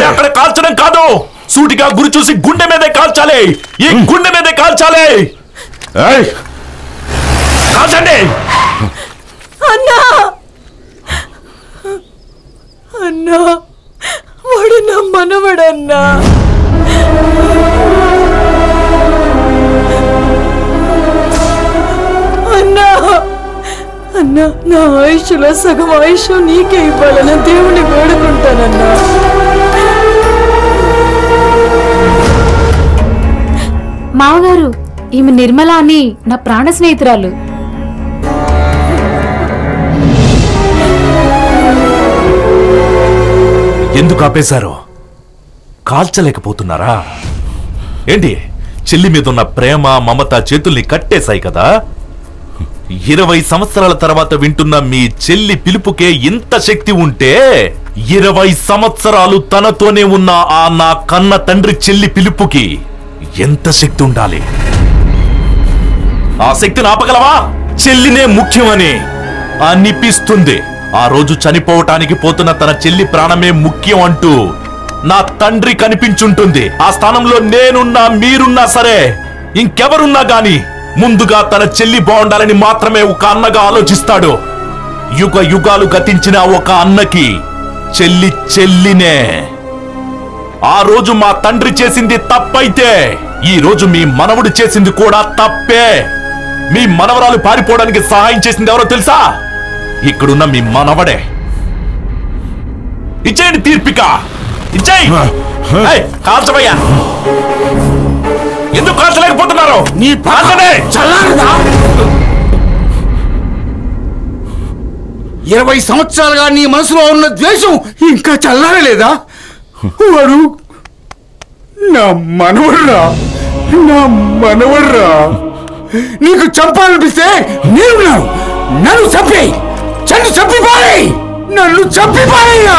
అక్కడ కాల్చడం కాదు, సూటిగా గురి చూసి గుండె మీదే కాల్చాలి. ఈ గుండె మీదే కాల్చాలి. కాల్చండి. అన్నా అన్నా, వాడు నా మనవడన్నా. అన్నా అన్నా, నా ఆయుష్లో సగం ఆయుష్ నీకే ఇవ్వాలని దేవుని వేడుకుంటానన్నా. మావగారు, ఈమె నిర్మల అని నా ప్రాణ స్నేహితురాలు. ఎందుకు ఆపేశారు? కాల్చలేకపోతున్నారా ఏంటి? చెల్లి మీద ఉన్న ప్రేమ మమత చేతుల్ని కట్టేశాయి కదా. 20 సంవత్సరాల తర్వాత వింటున్న మీ చెల్లి పిలుపుకే ఇంత శక్తి ఉంటే 20 సంవత్సరాలు తనతోనే ఉన్న ఆ నా కన్న తండ్రి చెల్లి పిలుపుకి ఎంత శక్తి ఉండాలి? ఆ శక్తిని ఆపగలవా? చెల్లినే ముఖ్యమని అనిపిస్తుంది. ఆ రోజు చనిపోవటానికి పోతున్న తన చెల్లి ప్రాణమే ముఖ్యం అంటూ నా తండ్రి కనిపించుంటుంది. ఆ స్థానంలో నేనున్నా, మీరున్నా సరే, ఇంకెవరున్నా గాని ముందుగా తన చెల్లి బాగుండాలని మాత్రమే ఒక అన్నగా ఆలోచిస్తాడు. యుగ యుగాలు గతించిన ఒక అన్నకి చెల్లి చెల్లినే. ఆ రోజు మా తండ్రి చేసింది తప్పైతే ఈ రోజు మీ మనవడు చేసింది కూడా తప్పే. మీ మనవరాలు పారిపోవడానికి సహాయం చేసింది ఎవరో తెలుసా? ఇక్కడున్న మీ మనవడే. ఇచ్చేయండి తీర్పిక, ఇచ్చేయి. కాల్చబయ్యా. ఎందుకు కాల్చలేకపోతున్నారు? నీ పాకనే చల్లారదా? 20 సంవత్సరాలుగా నీ మనసులో ఉన్న ద్వేషం ఇంకా చల్లారలేదా? వాడు నా మనవడ్రా, నా మనవడ్రా. నీకు చంపాలనిపిస్తే నేనున్నాను. నన్ను చంపేయి, చంపిపారేయ్, నన్ను చంపిపారేయ్యా.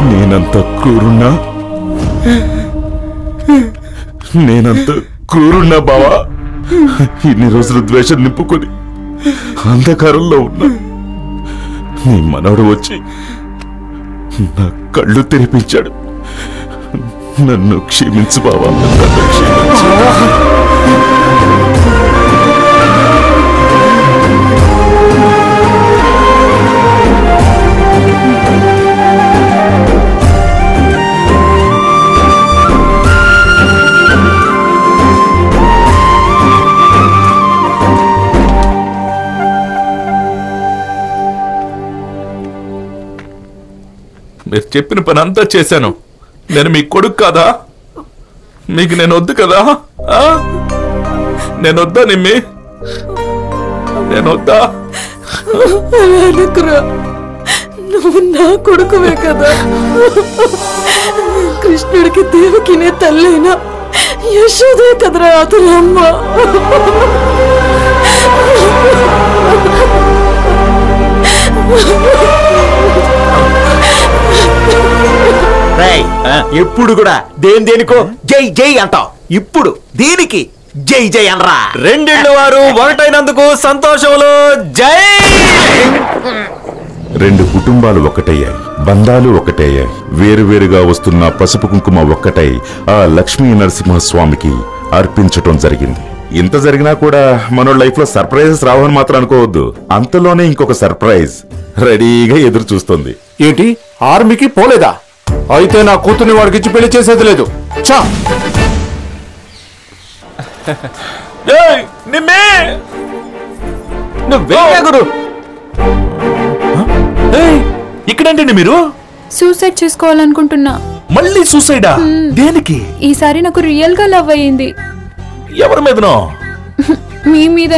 నేనంత క్రూరున్నా బావా? ఇన్ని రోజులు ద్వేషం నింపుకొని అంధకారంలో ఉన్నా నీ మనవడు వచ్చి నా కళ్ళు తెరిపించాడు. నన్ను క్షమించు బావా, నన్ను క్షమించు. మీరు చెప్పిన పని అంతా చేశాను. నేను మీ కొడుకు కాదా? మీకు నేను వద్దు కదా? నేను వద్దా నిమ్మి? నేను వద్దా? నువ్వు నా కొడుకువే కదా. కృష్ణుడికి దేవకినే తల్లైనా యశోదే కదరా అతని అమ్మ. ఎప్పుడు కూడా దేనికో జై జై అంటావు, ఇప్పుడు దీనికి జై జై అనరా. రెండిళ్ళు వారు ఒకటైనందుకు సంతోషంలో జై. 2 కుటుంబాలు ఒకటయ్యాయి, బంధాలు ఒకటయ్యాయి. వేరువేరుగా వస్తున్న పసుపు కుంకుమ ఒక్కటై ఆ లక్ష్మీ నరసింహస్వామికి అర్పించటం జరిగింది. ఇంత జరిగినా కూడా మన లైఫ్ లో సర్ప్రైజెస్ రావని మాత్రం అనుకోవద్దు. అంతలోనే ఇంకొక సర్ప్రైజ్ రెడీగా ఎదురు చూస్తుంది. ఏంటి, ఆర్మీకి పోలేదా? అయితే నా కూతుర్ని వాడికి ఇచ్చి పెళ్లి చేసేది లేదు. చా ఇక్కడండి మీరు? సూసైడ్ చేసుకోవాలనుకుంటున్నా. మళ్ళీ సూసైడా? దేనికి? ఈసారి నాకు రియల్ గా లవ్ అయ్యింది. ఎవరి మీదనో? మీ మీద.